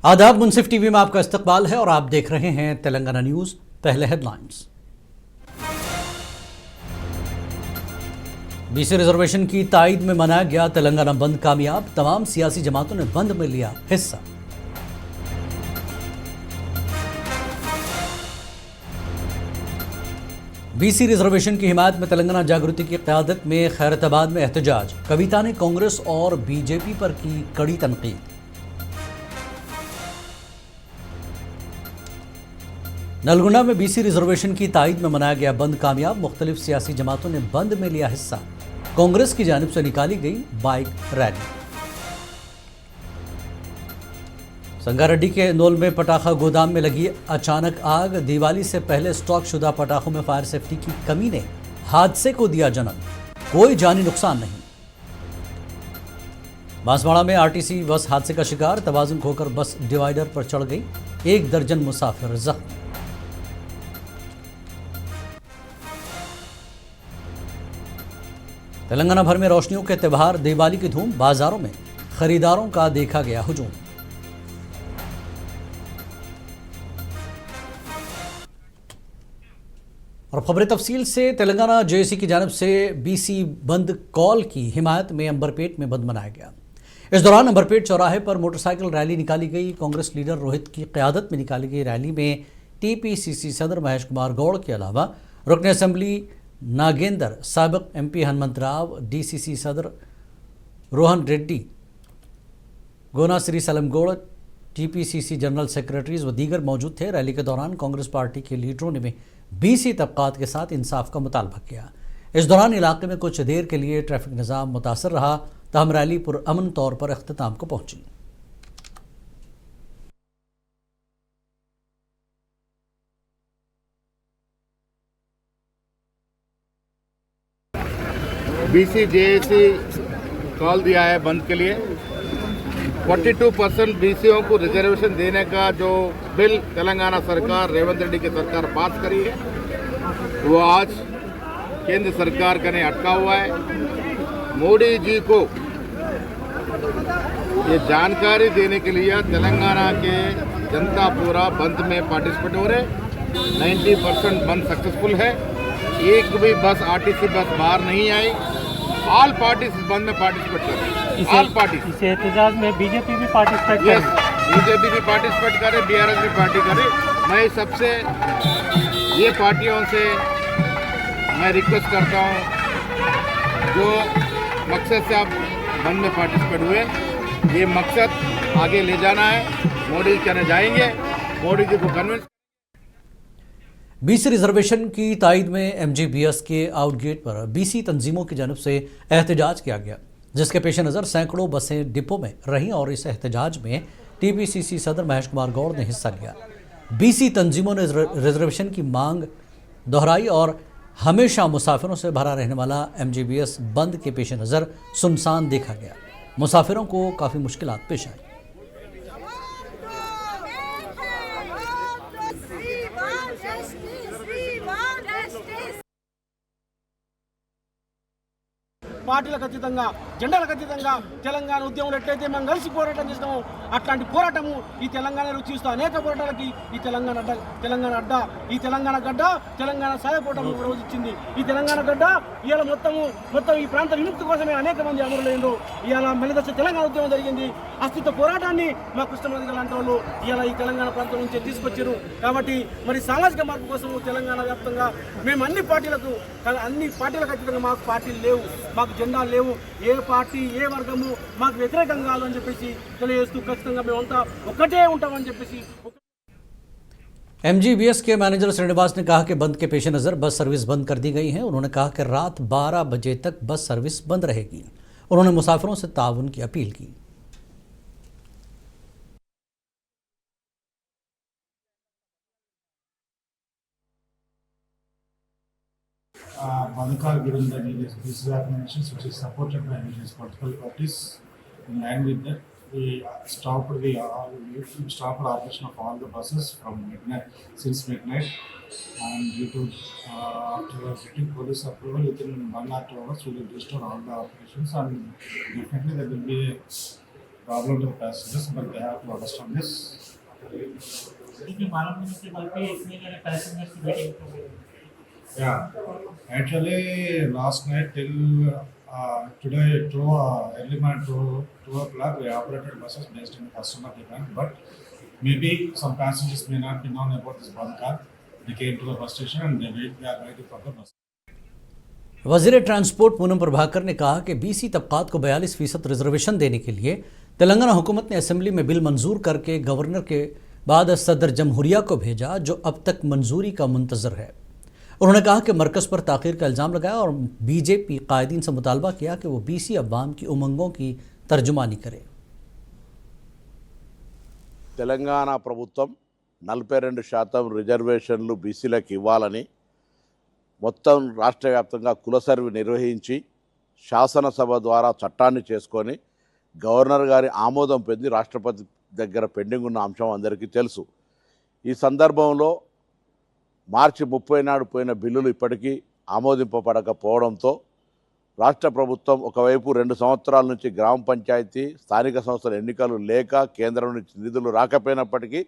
आदाब, मुंसिफ टीवी में आपका इस्तकबाल है और आप देख रहे हैं तेलंगाना न्यूज। पहले हेडलाइंस। बीसी रिजर्वेशन की ताईद में मनाया गया तेलंगाना बंद कामयाब, तमाम सियासी जमातों ने बंद में लिया हिस्सा। बीसी रिजर्वेशन की हिमायत में तेलंगाना जागृति की क़यादत में खैरताबाद में एहतजाज, कविता ने कांग्रेस और बीजेपी पर की कड़ी तनकीद। नलगुंडा में बीसी रिजर्वेशन की ताईद में मनाया गया बंद कामयाब, मुख्तलिफ सियासी जमातों ने बंद में लिया हिस्सा। कांग्रेस की जानिब से निकाली गई बाइक रैली। संगारेड्डी के इंदौल में पटाखा गोदाम में लगी अचानक आग, दिवाली से पहले स्टॉक शुदा पटाखों में फायर सेफ्टी की कमी ने हादसे को दिया जन्म, कोई जानी नुकसान नहीं। बांसवाड़ा में आरटीसी बस हादसे का शिकार, तवाजुन खोकर बस डिवाइडर पर चढ़ गई, 1 दर्जन मुसाफिर जख्मी। तेलंगाना भर में रोशनियों के त्यौहार दिवाली की धूम, बाजारों में खरीदारों का देखा गया हुजूम। और खबरें तफसील से। तेलंगाना जेएसी की जानिब से बीसी बंद कॉल की हिमायत में अंबरपेट में बंद मनाया गया। इस दौरान अंबरपेट चौराहे पर मोटरसाइकिल रैली निकाली गई। कांग्रेस लीडर रोहित की क़यादत में निकाली गई रैली में टीपीसीसी सदर महेश कुमार गौड़ के अलावा रुकन असम्बली नागेंदर, साबिक एमपी हनुमंत राव, डीसीसी सदर रोहन रेड्डी, गोना श्री सलम गौड़, टीपीसीसी जनरल सेक्रेटरीज व दीगर मौजूद थे। रैली के दौरान कांग्रेस पार्टी के लीडरों ने भी बीसी तबकात के साथ इंसाफ का मुतालबा किया। इस दौरान इलाके में कुछ देर के लिए ट्रैफिक निज़ाम मुतासर रहा, तहम रैली पुरअमन तौर पर अख्तिताम को पहुंची। बीसी जेएसी कॉल दिया है बंद के लिए। 42% बीसीओ को रिजर्वेशन देने का जो बिल तेलंगाना सरकार रेवंत रेड्डी की सरकार पास करी है, वो आज केंद्र सरकार का ने अटका हुआ है। मोदी जी को ये जानकारी देने के लिए तेलंगाना के जनता पूरा बंद में पार्टिसिपेट हो रहे। 90% बंद सक्सेसफुल है। एक भी बस आरटीसी बस बाहर नहीं आई। ऑल पार्टीज बंद में पार्टिसिपेट कर रहे हैं। ऑल पार्टीज इस एहतजाज में बीजेपी भी पार्टिसिपेट कर रही है। बीजेपी भी पार्टिसिपेट करे, बीआरएस भी पार्टी करे। मैं सबसे ये पार्टियों से मैं रिक्वेस्ट करता हूँ, जो मकसद से आप बंद में पार्टिसिपेट हुए, ये मकसद आगे ले जाना है। मोदी जी कहने जाएंगे, मोदी जी को कन्विंस। बीसी रिजर्वेशन की ताईद में एमजीबीएस के आउटगेट पर बीसी तंजीमों की जानिब से एहतजाज किया गया, जिसके पेश नज़र सैकड़ों बसें डिपो में रहीं और इस एहतजाज में टीपीसीसी सदर महेश कुमार गौड़ ने हिस्सा लिया। बीसी तंजीमों ने रिजर्वेशन की मांग दोहराई और हमेशा मुसाफिरों से भरा रहने वाला एमजीबीएस बंद के पेश नज़र सुनसान देखा गया। मुसाफिरों को काफ़ी मुश्किलात पेश आई। పార్టీలకు అతీతంగా, జెండాలకు అతీతంగా తెలంగాణ ఉద్యమంలో ఎట్లయితే మనం కలిసి పోరాటం చేసినామో అట్లాంటి పోరాటము ఈ తెలంగాణలో చూస్తూ అనేక పోరాటాలకి ఈ తెలంగాణ అడ్డ ఈ తెలంగాణ గడ్డ తెలంగాణ సాయ పోరాటం రోజు ఇచ్చింది। ఈ తెలంగాణ గడ్డ ఇవాళ మొత్తం ఈ ప్రాంత విముక్తి కోసమే అనేక మంది అమరులైనరు। ఇవాళ మలిదశ తెలంగాణ ఉద్యమం జరిగింది। అస్తిత్వ పోరాటాన్ని మా కృష్ణమాదిగ లాంటి వాళ్ళు ఇవాళ ఈ తెలంగాణ ప్రాంతం నుంచి తీసుకొచ్చారు। కాబట్టి మరి సామాజిక మార్పు కోసం తెలంగాణ వ్యాప్తంగా మేము అన్ని పార్టీలకు అతీతంగా మాకు పార్టీలు లేవు, మాకు జెండా లేవు, ఏ పార్టీ ఏ వర్గము మాకు వ్యతిరేకం కాదు అని చెప్పేసి తెలియజేస్తూ ఖచ్చితంగా మేమంతా ఒకటే ఉంటామని చెప్పేసి। एमजीबीएस के मैनेजर श्रीनिवास ने कहा कि बंद के पेश नज़र बस सर्विस बंद कर दी गई है। उन्होंने कहा कि रात 12 बजे तक बस सर्विस बंद रहेगी। उन्होंने मुसाफिरों से ताउन की अपील की। Band call given by these organizations, which is supported by various political parties. In line with that, we stopped operation of all the buses from midnight, since midnight, and due to after getting police approval within 1 or 2 hours, we will restore all the operations, and definitely there will be problem to the passengers, but they have to understand this. देखिए मालूम नहीं कि बल्कि इतने सारे passengers की waiting कर रहे हैं। Yeah, actually last night till today early morning 2 o'clock we operated buses based on the customer demand, but maybe some passengers may not be known about this bus car. They came to the bus station and they are waiting for the bus. वज़ीर transport Poonam Prabhakar ने कहा कि BC तबकात को 42% reservation देने के लिए तेलंगाना हुकूमत ने असेंबली में बिल मंजूर करके गवर्नर के बाद सदर जमहूरिया को भेजा, जो अब तक मंजूरी का मुंतज़र है। उन्होंने कहा कि मरकज़ पर ताख़ीर का इल्ज़ाम लगाया और बीजेपी कायदीन से मुतालबा किया कि वो बीसी अवाम की उमंगों की तर्जुमानी करे। తెలంగాణ ప్రభుత్వం 42% రిజర్వేషన్లు బీసీలకు ఇవ్వాలని మొత్తం రాష్ట్ర వ్యాప్తంగా కుల సర్వే నిర్వహించి శాసనసభ ద్వారా చట్టాన్ని చేసుకొని గవర్నర్ గారి ఆమోదం పొంది రాష్ట్రపతి దగ్గర పెండింగ్ ఉన్న అంశం అందరికీ తెలుసు। ఈ సందర్భంలో మార్చి 30 నాడు పోయిన బిల్లులు ఇప్పటికీ ఆమోదింపబడకపోవడంతో రాష్ట్ర ప్రభుత్వం ఒకవైపు 2 సంవత్సరాల నుంచి గ్రామ పంచాయతీ స్థానిక సంస్థల ఎన్నికలు లేక కేంద్రం నుంచి నిధులు రాకపోయినప్పటికీ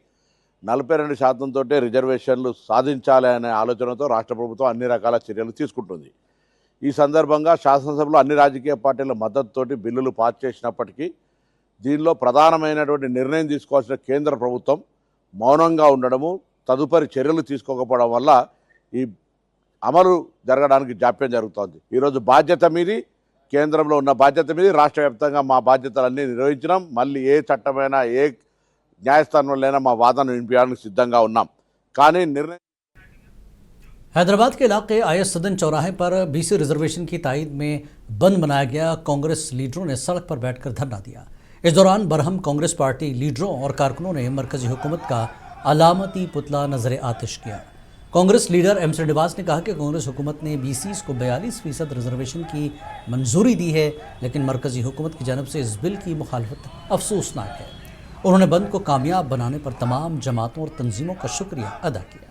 42% తోటే రిజర్వేషన్లు సాధించాలి అనే ఆలోచనతో రాష్ట్ర ప్రభుత్వం అన్ని రకాల చర్యలు తీసుకుంటుంది। ఈ సందర్భంగా శాసనసభలో అన్ని రాజకీయ పార్టీల మద్దతుతోటి బిల్లులు పాస్ చేసినప్పటికీ దీనిలో ప్రధానమైనటువంటి నిర్ణయం తీసుకోవాల్సిన కేంద్ర ప్రభుత్వం మౌనంగా ఉండడము, తదుపరి చర్యలు తీసుకోకపోవడం వల్ల ఈ అమలు జరగడానికి జాప్యం జరుగుతోంది। ఈరోజు బాధ్యత మీది, కేంద్రంలో ఉన్న బాధ్యత మీది, రాష్ట్ర వ్యాప్తంగా మా బాధ్యతలన్నీ నిర్వహించినాం। మళ్ళీ ఏ చట్టమైనా ఏ న్యాయస్థానంలోనైనా మా వాదన వినిపించడానికి సిద్ధంగా ఉన్నాం। కానీ నిర్ణయం हैदराबाद के इलाके आयस सदन चौराहे पर बीसी रिजर्वेशन की तायद में बंद मनाया गया। कांग्रेस लीडरों ने सड़क पर बैठकर धरना दिया। इस दौरान बरहम कांग्रेस पार्टी लीडरों और कारकुनों ने मरकजी हुकूमत का अलामती पुतला नजर आतिश किया। कांग्रेस लीडर एम श्रीनिवास ने कहा कि कांग्रेस हुकूमत ने बीसीस को 42% रिजर्वेशन की मंजूरी दी है, लेकिन मरकजी हुकूमत की जानब से इस बिल की मुखालफत अफसोसनाक है। उन्होंने बंद को कामयाब बनाने पर तमाम जमातों और तंजीमों का शुक्रिया अदा किया।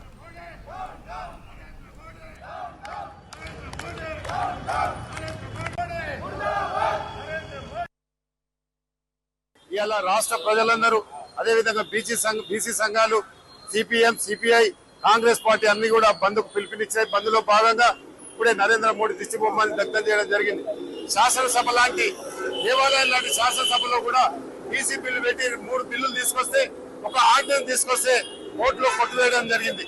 ఇవాళ రాష్ట్ర ప్రజలందరూ అదేవిధంగా బీసీ సంఘాలు, సిపిఎం, సిపిఐ, కాంగ్రెస్ పార్టీ అన్ని కూడా బంద్కు పిలుపునిచ్చాయి। బంద్లో భాగంగా ఇప్పుడే నరేంద్ర మోడీ దిష్టి బొమ్మని దగ్ధం చేయడం జరిగింది। శాసనసభ లాంటి దేవాలయం లాంటి శాసనసభలో కూడా బీసీ బిల్లు పెట్టి 3 బిల్లులు తీసుకొస్తే, ఒక ఆర్డినెన్స్ తీసుకొస్తే ఓట్లో కొట్టువేయడం జరిగింది।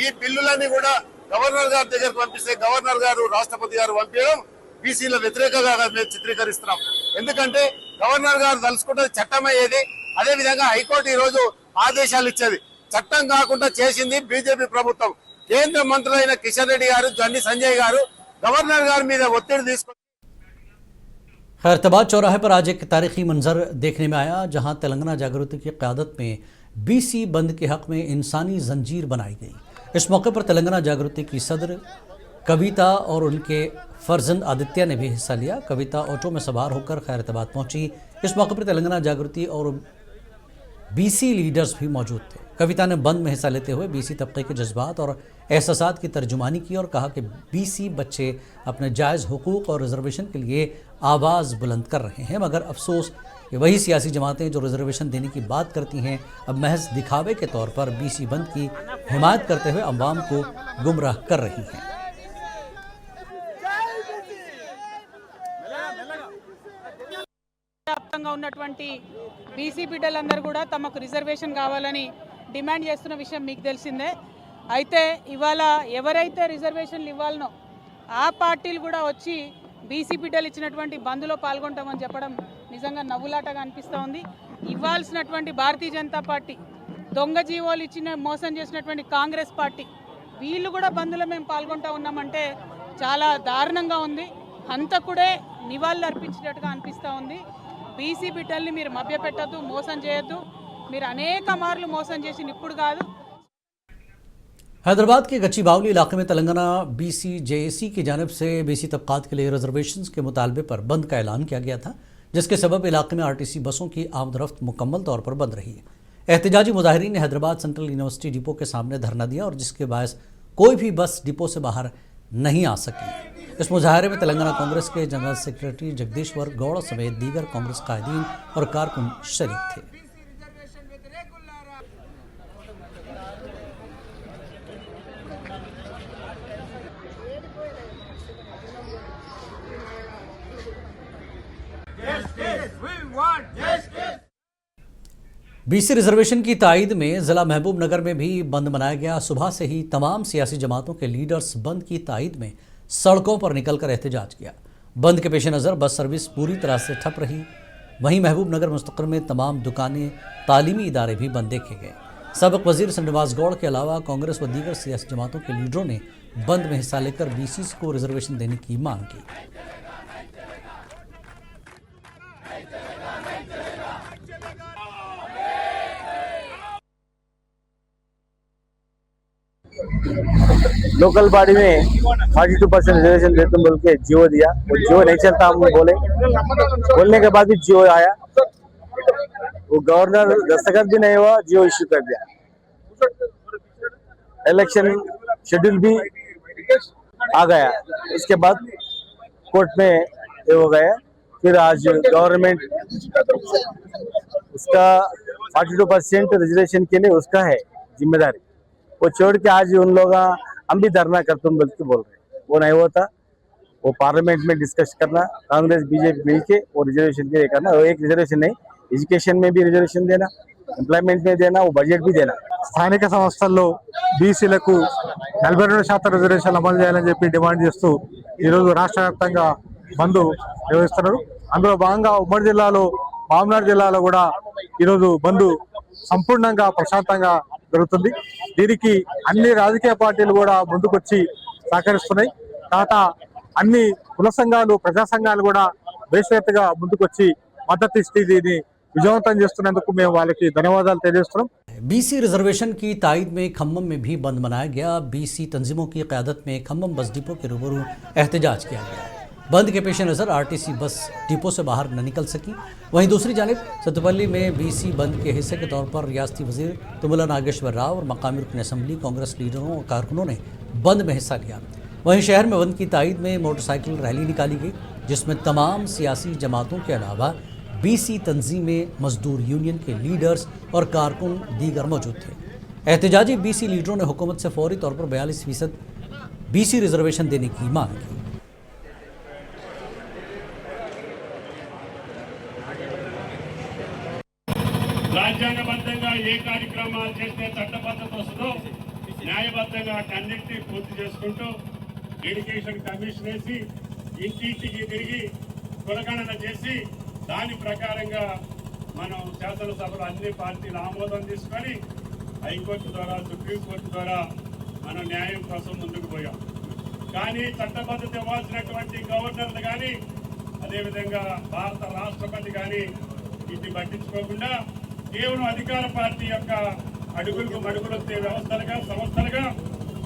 ఈ బిల్లులన్నీ కూడా గవర్నర్ గారి దగ్గరకు పంపిస్తే గవర్నర్ గారు, రాష్ట్రపతి గారు పంపించడం బీసీల వ్యతిరేకంగా మేము చిత్రీకరిస్తున్నాం। ఎందుకంటే గవర్నర్ గారు తలుచుకుంటే చట్టం అయ్యేది, అదేవిధంగా హైకోర్టు ఈ రోజు ఆదేశాలు ఇచ్చేది। చట్టం కాకుండా చేసింది బీజేపీ ప్రభుత్వం। కేంద్ర మంత్రులైన కిషన్ రెడ్డి గారు, జండి సంజయ్ గారు గవర్నర్ గారి మీద ఒత్తిడి తీసుకొని खैरतबाद चौराहे पर आज एक तारीखी मंजर देखने में आया, जहां तेलंगाना जागृति की क़यादत में बीसी बंद के हक़ में इंसानी जंजीर बनाई गई। इस मौके पर तेलंगाना जागृति की सदर कविता और उनके फर्जंद आदित्य ने भी हिस्सा लिया। कविता ऑटो में सवार होकर खैरतबाद पहुंची। इस मौके पर तेलंगाना जागृति और बीसी लीडर्स भी मौजूद थे। कविता ने बंद में हिस्सा लेते हुए बीसी तबके के जज्बात और एहसासात की तर्जुमानी की और कहा कि बीसी बच्चे अपने जायज़ हुकूक़ और रिजर्वेशन के लिए आवाज़ बुलंद कर रहे हैं, मगर अफसोस कि वही सियासी जमातें जो रिजर्वेशन देने की बात करती हैं अब महज दिखावे के तौर पर बीसी बंद की हिमायत करते हुए अवाम को गुमराह कर रही हैं। వ్యాప్తంగా ఉన్నటువంటి బీసీ బిడ్డలందరూ కూడా తమకు రిజర్వేషన్ కావాలని డిమాండ్ చేస్తున్న విషయం మీకు తెలిసిందే। అయితే ఇవాళ ఎవరైతే రిజర్వేషన్లు ఇవ్వాలనో ఆ పార్టీలు కూడా వచ్చి బీసీ బిడ్డలు ఇచ్చినటువంటి బంద్లో పాల్గొంటామని చెప్పడం నిజంగా నవ్వులాటగా అనిపిస్తూ ఉంది। ఇవ్వాల్సినటువంటి భారతీయ జనతా పార్టీ, దొంగ జీవోలు ఇచ్చిన మోసం చేసినటువంటి కాంగ్రెస్ పార్టీ, వీళ్ళు కూడా బంద్లో మేము పాల్గొంటా ఉన్నామంటే చాలా దారుణంగా ఉంది। హంతకుడే నివాళులు అర్పించినట్టుగా అనిపిస్తూ ఉంది। బీసీ బిడ్డల్ని మీరు మభ్యపెట్టద్దు, మోసం చేయొద్దు। మీరు అనేక మార్లు మోసం చేసి ఇప్పుడు కాదు। हैदराबाद के गच्ची बावली इलाके में तेलंगाना बीसी जेएसी की जानिब से बीसी तबकात के लिए रिजर्वेशन के मुतालबे पर बंद का ऐलान किया गया था, जिसके सबब इलाके में आरटीसी बसों की आमदरफ्त मुकम्मल तौर पर बंद रही है। एहतजाजी मुजाहिरीन ने हैदराबाद सेंट्रल यूनिवर्सिटी डिपो के सामने धरना दिया और जिसके बायस कोई भी बस डिपो से बाहर नहीं आ सकी। इस मुजाहरे में तेलंगाना कांग्रेस के जनरल सेक्रेटरी जगदीश्वर गौड़ समेत दीगर कांग्रेस कायदीन और कारकुन शरीक थे। बीसी रिजर्वेशन की ताईद में जिला महबूब नगर में भी बंद मनाया गया। सुबह से ही तमाम सियासी जमातों के लीडर्स बंद की ताईद में सड़कों पर निकलकर एहतजाज किया। बंद के पेश नज़र बस सर्विस पूरी तरह से ठप रही। वहीं महबूब नगर मुस्तक़र में तमाम दुकानें, तालीमी इदारे भी बंद देखे गए। सबक वजीर श्रीनिवास गौड़ के अलावा कांग्रेस व दीगर सियासी जमातों के लीडरों ने बंद में हिस्सा लेकर बीसी को रिजर्वेशन देने की मांग की। लोकल बॉडी में 42% रिजर्वेशन देते बोल के जियो दिया। वो जियो नहीं चलता, हम बोलने के बाद भी जियो आया। वो गवर्नर दस्तखत भी नहीं हुआ, जियो इश्यू कर दिया। इलेक्शन शेड्यूल भी आ गया, उसके बाद कोर्ट में ये हो गया। फिर आज गवर्नमेंट उसका 42% रिजर्वेशन के लिए उसका है जिम्मेदारी, वो छोड़ के आज उन लोग हम भी धरना करते बोल के बोल रहे। वो नहीं होता, वो पार्लियामेंट में डिस्कस करना, कांग्रेस बीजेपी मिलके वो रिजर्वेशन के लिए करना। वो एक रिजर्वेशन नहीं, एजुकेशन में भी रिजर्वेशन देना, ఎంప్లాయ్మెంట్ में देना, वो బడ్జెట్ भी देना। స్థానిక సంస్థల్లో బీసీలకు 42% రిజర్వేషన్లు అమలు చేయాలని చెప్పి డిమాండ్ చేస్తూ ఈరోజు రాష్ట్ర వ్యాప్తంగా బంద్ నిర్వహిస్తున్నారు। అందులో భాగంగా ఉమ్మడి జిల్లాలో, మామనాడు జిల్లాలో కూడా ఈరోజు బంద్ సంపూర్ణంగా ప్రశాంతంగా జరుగుతుంది। దీనికి అన్ని రాజకీయ పార్టీలు కూడా ముందుకొచ్చి సహకరిస్తున్నాయి। తర్వాత అన్ని కుల సంఘాలు, ప్రజా సంఘాలు కూడా దేశవ్యాప్తంగా ముందుకొచ్చి మద్దతు ఇస్తే దీన్ని విజయవంతం చేస్తున్నందుకు మేము వాళ్ళకి ధన్యవాదాలు తెలియజేస్తున్నాం। बीसी रिजर्वेशन की ताईद में खम्मम में भी बंद मनाया गया। बीसी तंजीमों की क़यादत में खम्मम बस डिपो के रूबरू एहतजाज किया गया। बंद के पेश नज़र आरटीसी बस डिपो से बाहर न निकल सकी। वहीं दूसरी जानिब सतुपल्ली में बीसी बंद के हिस्से के तौर पर रियासती वजीर तुमुला नागेश्वर राव और मकामी रुकन असम्बली कांग्रेस लीडरों और कारकुनों ने बंद में हिस्सा लिया। वहीं शहर में बंद की ताईद में मोटरसाइकिल रैली निकाली गई, जिसमें तमाम सियासी जमातों के अलावा बीसी तंजीमें, मजदूर यूनियन के लीडर्स और कारकुन दीगर मौजूद थे। एहतजाजी बीसी लीडरों ने हुकूमत से फौरी तौर पर 42% बीसी रिजर्वेशन देने की मांग की। రాజ్యాంగబద్ధంగా ఏ కార్యక్రమాలు చేస్తే చట్టబద్ధత వస్తుందో న్యాయబద్ధంగా అన్నింటినీ పూర్తి చేసుకుంటూ ఎడ్యుకేషన్ కమిషన్ వేసి ఇంటింటికి తిరిగి కులగణన చేసి దాని ప్రకారంగా మనం శాసనసభలో అన్ని పార్టీలు ఆమోదం తీసుకొని హైకోర్టు ద్వారా, సుప్రీంకోర్టు ద్వారా మనం న్యాయం కోసం ముందుకు పోయాం। కానీ చట్టబద్ధత ఇవ్వాల్సినటువంటి గవర్నర్లు కానీ, అదేవిధంగా భారత రాష్ట్రపతి కానీ వీటిని పట్టించుకోకుండా కేవలం అధికార పార్టీ యొక్క అడుగులకు మడుగులొచ్చే వ్యవస్థలుగా, సంస్థలుగా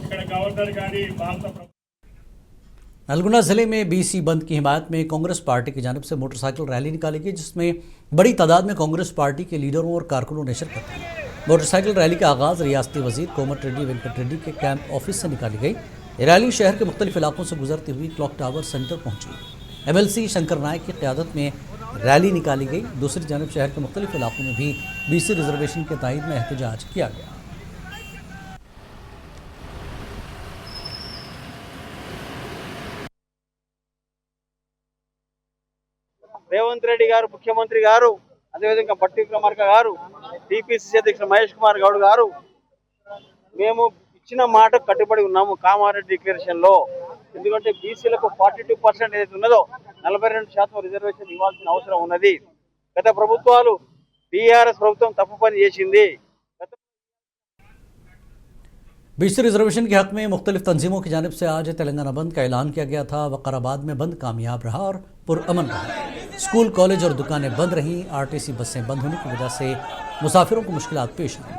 ఇక్కడ గవర్నర్ కానీ భారత नलगुना जिले में बीसी बंद की हिमायत में कांग्रेस पार्टी की जानिब से मोटरसाइकिल रैली निकाली गई, जिसमें बड़ी तादाद में कांग्रेस पार्टी के लीडरों और कारकुनों ने शिरकत की। मोटरसाइकिल रैली का आगाज़ रियासती वजीर कोमट रेड्डी वेंकट रेड्डी के कैंप ऑफिस से निकाली गई। रैली शहर के मुख्तलिफ इलाकों से गुजरती हुई क्लॉक टावर सेंटर पहुंची। MLC शंकर नायक की क़यादत में रैली निकाली गई। दूसरी जानिब शहर के मुख्तलिफ इलाकों में भी बीसी रिजर्वेशन के ताईद में एहतजाज किया गया। రేవంత్ రెడ్డి గారు, ముఖ్యమంత్రి గారు, అదేవిధంగా బట్టి విక్రమార్క గారు, టీపీసీసీ అధ్యక్షుడు మహేష్ కుమార్ గౌడ్ గారు, మేము ఇచ్చిన మాట కట్టుబడి ఉన్నాము కామారెడ్డి డిక్లరేషన్ లో। ఎందుకంటే బీసీలకు 42% ఏదైతే ఉన్నదో 42% రిజర్వేషన్ ఇవ్వాల్సిన అవసరం ఉన్నది। గత ప్రభుత్వాలు, టీఆర్ఎస్ ప్రభుత్వం తప్పు పని చేసింది। बीसी रिजर्वेशन के हक में मुख्तलिफ तंजीमों की जानिब से आज तेलंगाना बंद का ऐलान किया गया था। वक़ाराबाद में बंद कामयाब रहा और पुरअमन रहा। स्कूल, कॉलेज और दुकानें बंद रहीं। आरटीसी बसें बंद होने की वजह से मुसाफिरों को मुश्किलात पेश आई।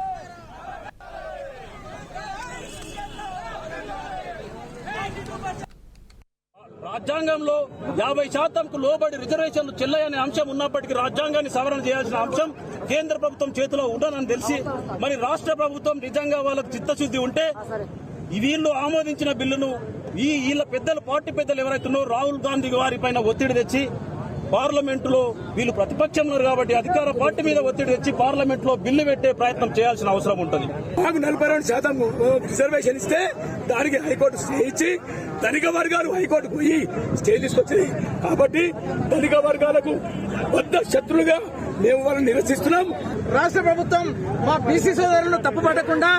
రాజ్యాంగంలో 50%కు లోబడి రిజర్వేషన్లు చెల్లయనే అంశం ఉన్నప్పటికీ రాజ్యాంగాన్ని సవరణ చేయాల్సిన అంశం కేంద్ర ప్రభుత్వం చేతిలో ఉండదని తెలిసి మరి రాష్ట్ర ప్రభుత్వం నిజంగా వాళ్ళకు చిత్తశుద్ధి ఉంటే వీళ్ళు ఆమోదించిన బిల్లును వీళ్ళ పెద్దలు పార్టీ పెద్దలు ఎవరైతే ఉన్నారో రాహుల్ గాంధీ వారి పైన ఒత్తిడి తెచ్చి పార్లమెంటులో వీళ్ళు ప్రతిపక్షంలో ఉన్నారు కాబట్టి అధికార పార్టీ మీద ఒత్తిడి తెచ్చి పార్లమెంట్లో బిల్లు పెట్టే ప్రయత్నం చేయాల్సిన అవసరం ఉంటుంది. మాకు 42% రిజర్వేషన్ ఇస్తే దానికి హైకోర్టు స్టే ఇచ్చి ధనిక వర్గాలు హైకోర్టు పోయి స్టే తీసుకొచ్చింది. కాబట్టి ధనిక వర్గాలకు పెద్ద శత్రులుగా మేము వాళ్ళని నిరసిస్తున్నాం. రాష్ట్ర ప్రభుత్వం మా బీసీ సోదరులను తప్పుపట్టకుండా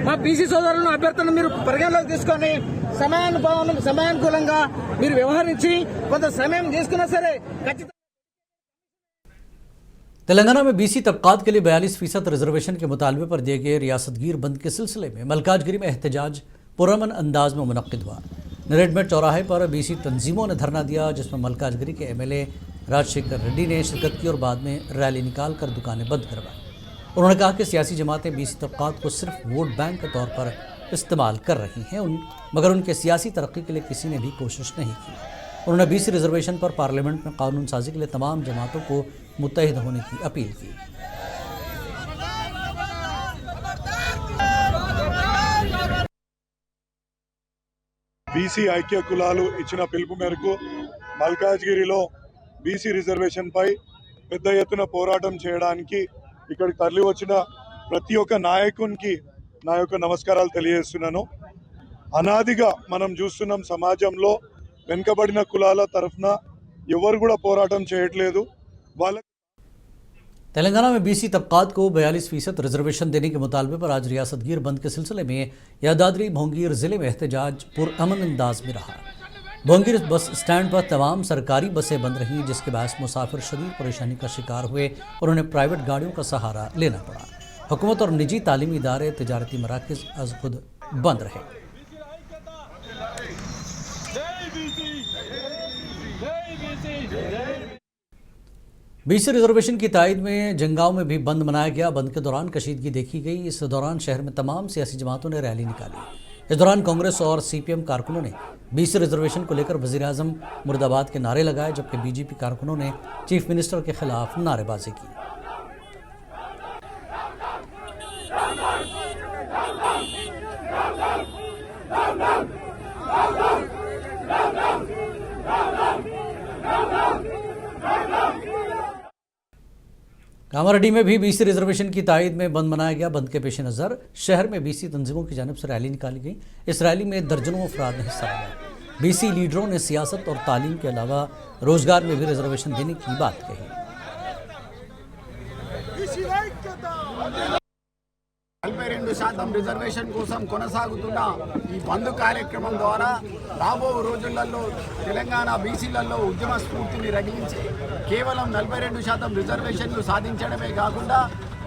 మా బీసీ సోదరులను అభ్యర్థులను మీరు పరిగణలోకి తీసుకొని సమయానుకూలంగా మీరు వ్యవహరించి కొంత సమయం తీసుకున్నా సరే ఖచ్చితంగా. तेलंगाना में बीसी तबकात के लिए 42% रिजर्वेशन के मुतालबे पर दिए गए रियासतगीर बंद के सिलसिले में मलकाजगिरी में एहतजाज पुरअमन अंदाज में मुनक्किद हुआ। नरेडमेट चौराहे पर बीसी तंजीमों ने धरना दिया, जिसमें मलकाजगिरी के एमएलए राजशेखर रेड्डी ने शिरकत की और बाद में रैली निकाल कर दुकानें बंद करवाई। उन्होंने कहा कि सियासी जमातें बीसी तबकात को सिर्फ वोट बैंक के तौर पर इस्तेमाल कर रही हैं, मगर उनके सियासी तरक्की के लिए किसी ने भी कोशिश नहीं की। उन्होंने बीसी रिजर्वेशन पर पार्लियामेंट में कानून साजी के लिए तमाम जमातों को मुत्तहिद होने की अपील की। బీసీ ఐక్య కులాలు ఇచ్చిన పిలుపు మేరకు మల్కాజ్గిరిలో బీసీ రిజర్వేషన్ పై పెద్ద ఎత్తున పోరాటం చేయడానికి ఇక్కడికి తరలి వచ్చిన ప్రతి ఒక్క నాయకునికి నా యొక్క నమస్కారాలు తెలియజేస్తున్నాను. అనాదిగా మనం చూస్తున్నాం సమాజంలో వెనుకబడిన కులాల తరఫున ఎవరు కూడా పోరాటం చేయట్లేదు. వాళ్ళ तेलंगाना में बीसी तबकात को 42% रिजर्वेशन देने के मुतालबे पर आज रियासतगीर बंद के सिलसिले में यादाद्री भोंगीर जिले में एहतजाज पुरअमन अंदाज में रहा। भोंगीर बस स्टैंड पर तमाम सरकारी बसें बंद रहीं, जिसके बायस मुसाफिर शदीद परेशानी का शिकार हुए और उन्हें प्राइवेट गाड़ियों का सहारा लेना पड़ा। हुकूमत और निजी तालीमी इदारे, तिजारती मराकज़ अज खुद बंद रहे। बीसी रिजर्वेशन की तायद में जंगांव में भी बंद मनाया गया। बंद के दौरान कशीदगी देखी गई। इस दौरान शहर में तमाम सियासी जमातों ने रैली निकाली। इस दौरान कांग्रेस और सीपीएम कारकुनों ने बीसी रिजर्वेशन को लेकर वज़ीर आज़म मुर्दाबाद के नारे लगाए, जबकि बीजेपी कारकुनों ने चीफ मिनिस्टर के खिलाफ नारेबाजी की। कामारेड्डी में भी बीसी रिजर्वेशन की तायद में बंद मनाया गया। बंद के पेश नज़र शहर में बीसी तंजीमों की जानिब से रैली निकाली गई। इस रैली में दर्जनों अफराद ने हिस्सा लिया। बीसी लीडरों ने सियासत और तालीम के अलावा रोजगार में भी रिजर्वेशन देने की बात कही। 42% రిజర్వేషన్ కోసం కొనసాగుతున్న ఈ బంద్ కార్యక్రమం ద్వారా రాబో రోజులలో తెలంగాణ బీసీలలో ఉద్యమ స్ఫూర్తిని రగిలించి కేవలం 42% రిజర్వేషన్లు సాధించడమే కాకుండా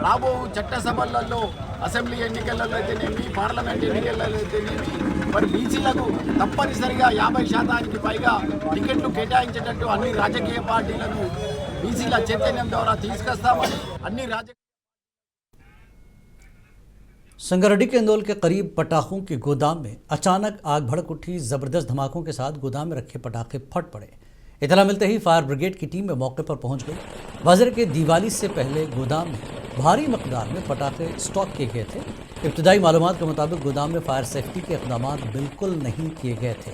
రాబో చట్టసభలలో అసెంబ్లీ ఎన్నికలలో అయితేనేమి పార్లమెంట్ ఎన్నికలలో అయితేనేమి మరి బీసీలకు తప్పనిసరిగా 50% పైగా టికెట్లు కేటాయించేటట్టు అన్ని రాజకీయ పార్టీలను బీసీల చైతన్యం ద్వారా తీసుకొస్తామని అన్ని రాజకీయ संगारेड्डी के इंदौल के करीब पटाखों के गोदाम में अचानक आग भड़क उठी। ज़बरदस्त धमाकों के साथ गोदाम में रखे पटाखे फट पड़े। इतला मिलते ही फायर ब्रिगेड की टीम में मौके पर पहुंच गई। वाज़ेह के दिवाली से पहले गोदाम में भारी मकदार में पटाखे स्टॉक किए गए थे। इब्तदाई मालूमात के मुताबिक गोदाम में फायर सेफ्टी के इक़दाम बिल्कुल नहीं किए गए थे।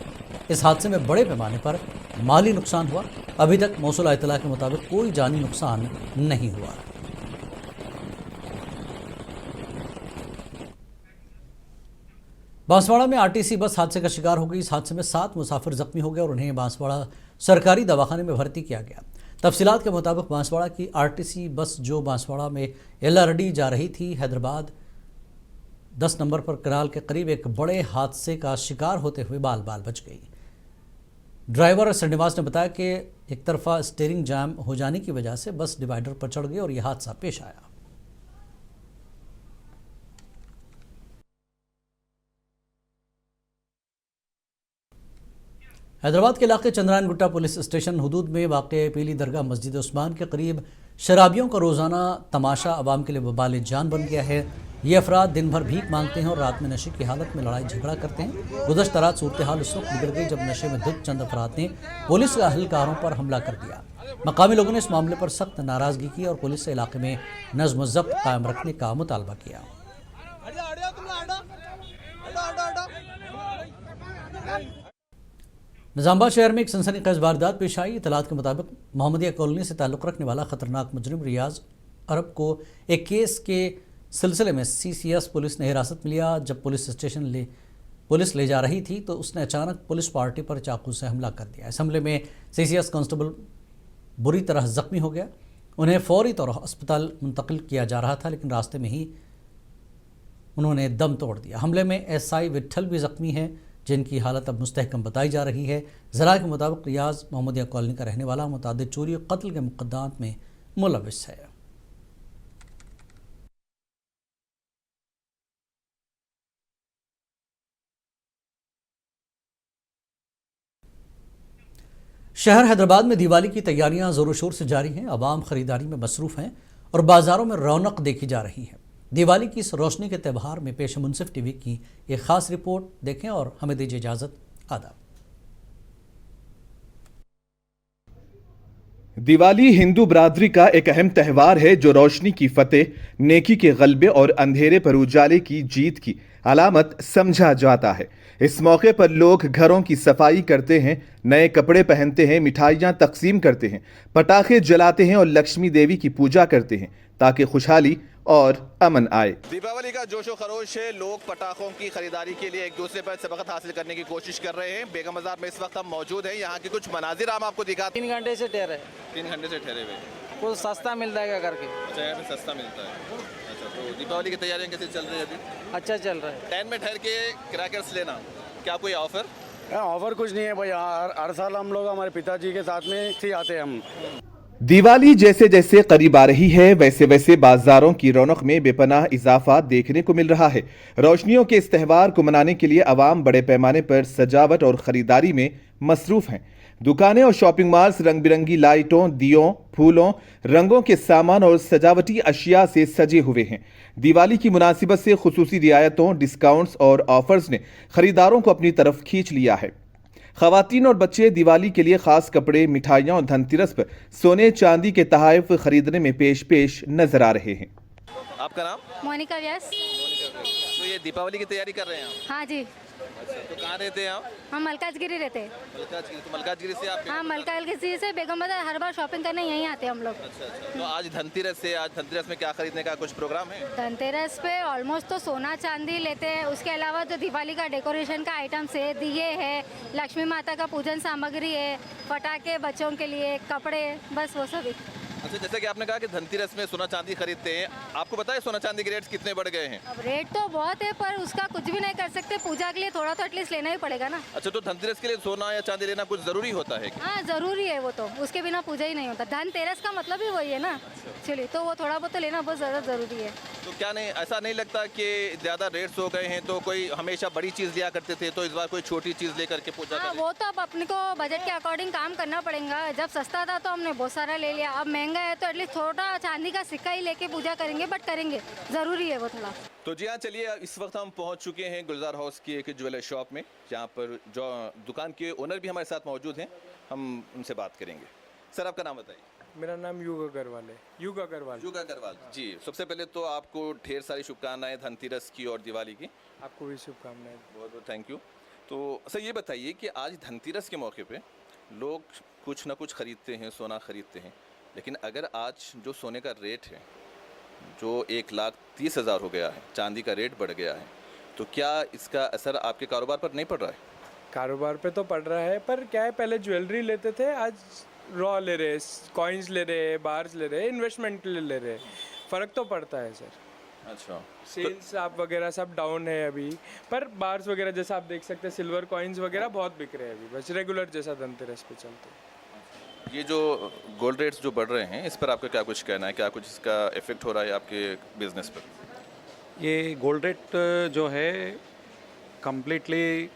इस हादसे में बड़े पैमाने पर माली नुकसान हुआ। अभी तक मौसूला इतला के मुताबिक कोई जानी नुकसान नहीं हुआ। बांसवाड़ा में आरटीसी बस हादसे का शिकार हो गई। इस हादसे में 7 मुसाफिर जख्मी हो गए और उन्हें बांसवाड़ा सरकारी दवाखाने में भर्ती किया गया। तफसीलात के मुताबिक बांसवाड़ा की आरटीसी बस जो बांसवाड़ा में एल्लारेड्डी जा रही थी, हैदराबाद 10 नंबर पर कनाल के करीब एक बड़े हादसे का शिकार होते हुए बाल बाल बच गई। ड्राइवर श्रीनिवास ने बताया कि एक तरफा स्टीयरिंग जाम हो जाने की वजह से बस डिवाइडर पर चढ़ गई और यह हादसा पेश आया। हैदराबाद के इलाके चंद्रायन गुट्टा पुलिस स्टेशन हुदूद में वाक़ पीली दरगाह मस्जिद उस्मान के करीब शराबियों का रोज़ाना तमाशा अवाम के लिए वबाल जान बन गया है। ये अफराद दिन भर भीख मांगते हैं और रात में नशे की हालत में लड़ाई झगड़ा करते हैं। गुज़श्ता रात सूरत हाल उस वक्त बिगड़ गई जब नशे में धुत चंद अफराद ने पुलिस अहलकारों पर हमला कर दिया। मकामी लोगों ने इस मामले पर सख्त नाराज़गी की और पुलिस से इलाके में नज़्म व ज़ब्त कायम रखने का मुतालबा किया। निजामाबाद शहर में एक सनसनीखेज वारदात पेश आई। इतलात के मुताबिक मोहम्मदिया कॉलोनी से ताल्लुक़ रखने वाला खतरनाक मुजरिम रियाज अरब को एक केस के सिलसिले में CCS पुलिस ने हिरासत में लिया। जब पुलिस ले जा रही थी तो उसने अचानक पुलिस पार्टी पर चाकू से हमला कर दिया। इस हमले में CCS कांस्टेबल बुरी तरह जख्मी हो गया। उन्हें फौरी तौर पर अस्पताल मुंतकिल किया जा रहा था, लेकिन रास्ते में ही उन्होंने दम तोड़ दिया। हमले में SI विट्ठल भी जख्मी हैं, जिनकी हालत अब मुस्तहकम बताई जा रही है। ज़रा के मुताबिक रियाज मोहम्मदिया कॉलोनी का रहने वाला मुतअद्दिद चोरी और कत्ल के मुकद्दमात में मुलव्विस है। शहर हैदराबाद में दिवाली की तैयारियां जोरों शोर से जारी हैं। आवाम खरीदारी में मसरूफ़ हैं और बाज़ारों में रौनक देखी जा रही है। दिवाली की इस रोशनी के त्यौहार में पेश मुनसिफ टीवी की एक ख़ास रिपोर्ट देखें और हमें दीजिए इजाज़त। आदाब। दिवाली हिंदू बरादरी का एक अहम त्यौहार है जो रोशनी की फतेह, नेकी के गलबे और अंधेरे पर उजाले की जीत की अलामत समझा जाता है। इस मौके पर लोग घरों की सफाई करते हैं, नए कपड़े पहनते हैं, मिठाइयाँ तकसीम करते हैं, पटाखे जलाते हैं और लक्ष्मी देवी की पूजा करते हैं ताकि खुशहाली और अमन आए। दीपावली का जोशो खरोश है। लोग पटाखों की खरीदारी के लिए एक दूसरे पर सबकत हासिल करने की कोशिश कर रहे हैं। बेगम बाजार में इस वक्त हम मौजूद हैं। यहाँ के कुछ मनाजिर हम आपको दिखाते हैं। 3 घंटे से ठहरे 3 घंटे से ठहरे हुए। कुछ सस्ता मिलता है करके। अच्छा, यहाँ पे सस्ता मिलता है। अच्छा, तो दीपावली की तैयारियाँ कैसे चल रही है अभी? अच्छा चल रहा है। लाइन में ठहर के क्रैकर्स लेना, क्या कोई ऑफर? ऑफर कुछ नहीं है भाई, हर साल हम लोग हमारे पिताजी के साथ में ही आते हैं हम। दिवाली जैसे जैसे करीब आ रही है वैसे वैसे बाजारों की रौनक में बेपनाह इजाफा देखने को मिल रहा है। रोशनियों के इस त्यौहार को मनाने के लिए आवाम बड़े पैमाने पर सजावट और खरीदारी में मसरूफ हैं। दुकानें और शॉपिंग मॉल्स रंग बिरंगी लाइटों, दियों, फूलों, रंगों के सामान और सजावटी अशिया से सजे हुए हैं। दिवाली की मुनासिबत से खुसूसी रियायतों, डिस्काउंट्स और ऑफर्स ने खरीदारों को अपनी तरफ खींच लिया है। खवातीन और बच्चे दिवाली के लिए खास कपड़े, मिठाइयाँ और धनतेरस पर सोने चांदी के तोहफे खरीदने में पेश नजर आ रहे हैं। आपका नाम? मोनिका व्यास। तो ये दीपावली की तैयारी कर रहे हैं आप? हाँ जी। अच्छा, तो कहाँ रहते हैं आप? हम मलकाजगिरी रहते हैं। मलकाजगिरी से आप? हाँ, मलकाजगिरी से बेगम बाजार हर बार शॉपिंग करने यहीं आते हैं हम लोग। अच्छा, तो आज धनतेरस में क्या खरीदने का कुछ प्रोग्राम है? धनतेरस पे ऑलमोस्ट तो सोना चांदी लेते हैं। उसके अलावा जो दिवाली का डेकोरेशन का आइटम्स है, दिए है, लक्ष्मी माता का पूजन सामग्री है, पटाखे बच्चों के लिए, कपड़े, बस वो सभी। अच्छा, जैसे कि आपने कहा कि धनतेरस में सोना चांदी खरीदते हैं, आपको पता है सोना चांदी के रेट्स कितने बढ़ गए हैं? अब रेट तो बहुत है पर उसका कुछ भी नहीं कर सकते। पूजा के लिए थोड़ा तो एटलीस्ट लेना ही पड़ेगा ना। अच्छा, तो धनतेरस के लिए सोना या चांदी लेना कुछ जरूरी होता है? हाँ जरूरी है, वो तो उसके बिना पूजा ही नहीं होता। धनतेरस का मतलब ही वही है ना। चलिए, तो वो थोड़ा बहुत तो लेना बहुत ज़्यादा जरूरी है। तो क्या नहीं, ऐसा नहीं लगता कि ज़्यादा रेट्स हो गए हैं? तो कोई हमेशा बड़ी चीज़ लिया करते थे, तो इस बार कोई छोटी चीज़ लेकर के पूजा करें? वो तो अब अपने को बजट के अकॉर्डिंग काम करना पड़ेगा। जब सस्ता था तो हमने बहुत सारा ले लिया, अब महंगा है तो एटलीस्ट थोड़ा चांदी का सिक्का ही लेके पूजा करेंगे, बट करेंगे, जरूरी है वो थोड़ा। तो जी हाँ, चलिए इस वक्त हम पहुंच चुके हैं गुलजार हाउस की एक ज्वेलर शॉप में, जहां पर जो दुकान के ओनर भी हमारे साथ मौजूद हैं। हम उनसे बात करेंगे। सर, आपका नाम बताइए। मेरा नाम युग अग्रवाल है। युग अग्रवाल जी। सबसे पहले तो आपको ढेर सारी शुभकामनाएं धनतेरस की और दिवाली की। आपको भी शुभकामनाएं। बहुत बहुत थैंक यू। तो सर, ये बताइए कि आज धनतेरस के मौके पे लोग कुछ ना कुछ खरीदते हैं, सोना खरीदते हैं, लेकिन अगर आज जो सोने का रेट है जो 1,30,000 हो गया है, चांदी का रेट बढ़ गया है, तो क्या इसका असर आपके कारोबार पर नहीं पड़ रहा है? कारोबार पे तो पड़ रहा है, पर क्या है, पहले ज्वेलरी लेते थे, आज रॉ ले रहे, कॉइन्स ले रहे, बार्स ले रहे, इन्वेस्टमेंट के लिए ले रहे। फ़र्क तो पड़ता है सर। अच्छा, सेल्स आप वगैरह सब डाउन है अभी, पर बार्स वगैरह जैसा आप देख सकते हैं, सिल्वर कॉइन्स वगैरह बहुत बिक रहे हैं अभी, बस रेगुलर जैसा धनतेरस पे चलते हैं। ये जो गोल्ड रेट्स जो बढ़ रहे हैं, इस पर आपका क्या कुछ कहना है? क्या कुछ इसका इफेक्ट हो रहा है आपके बिजनेस पर? ये गोल्ड रेट जो है कम्प्लीटली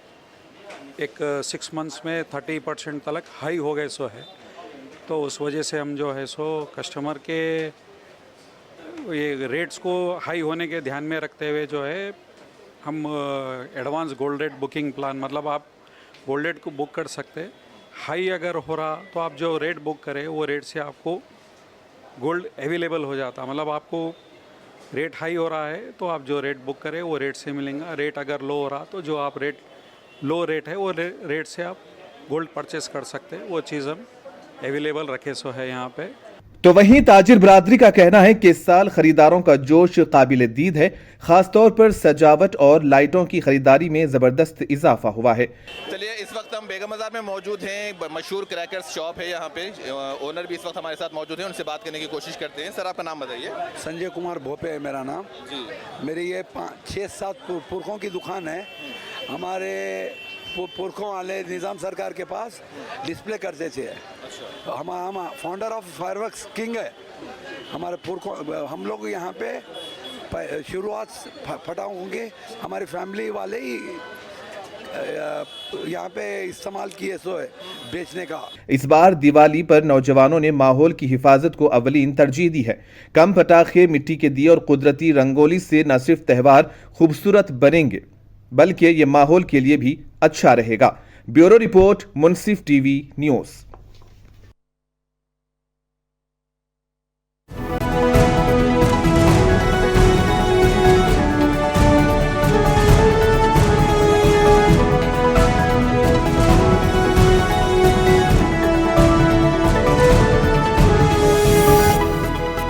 एक 6 मंथ्स में 30% तक हाई हो गए सो है, तो उस वजह से हम जो है सो कस्टमर के ये रेट्स को हाई होने के ध्यान में रखते हुए जो है हम advance gold rate booking plan, मतलब आप गोल्ड रेट को बुक कर सकते हैं। हाई अगर हो रहा तो आप जो रेट बुक करें वो रेट से आपको गोल्ड अवेलेबल हो जाता, मतलब आपको रेट हाई हो रहा है तो आप जो रेट बुक करें वो रेट से मिलेगा। रेट अगर लो हो रहा तो जो आप लो रेट है वो रेट से आप गोल्ड परचेस कर सकते हैं, वो चीज़ हम अवेलेबल रखे सो है यहाँ पे। तो वहीं ताजिर बरादरी का कहना है कि इस साल खरीदारों का जोश काबिल दीद है, खासतौर पर सजावट और लाइटों की खरीदारी में जबरदस्त इजाफा हुआ है। चलिए, इस वक्त हम बेगम बाजार में मौजूद हैं, मशहूर क्रैकर्स शॉप है यहाँ पे, ओनर भी इस वक्त हमारे साथ मौजूद हैं, उनसे बात करने की कोशिश करते हैं। सर, आपका नाम बताइए। संजय कुमार भोपे है मेरा नाम जी। मेरी ये 6-7 पुरखों की दुकान है। हमारे पुरखों वाले निज़ाम सरकार के पास डिस्प्ले करते थे। हम फाउंडर ऑफ फायरवर्क्स किंग है हमारे पुरखों। हम लोग यहाँ पे शुरुआत फटाकों के हमारी फैमिली वाले ही यहाँ पे इस्तेमाल किए सो है बेचने का। इस बार दिवाली पर नौजवानों ने माहौल की हिफाजत को अवलीन तरजीह दी है। कम पटाखे, मिट्टी के दिए और कुदरती रंगोली से न सिर्फ त्यौहार खूबसूरत बनेंगे बल्कि ये माहौल के लिए भी अच्छा रहेगा। ब्यूरो रिपोर्ट, मुंसिफ टीवी न्यूज़।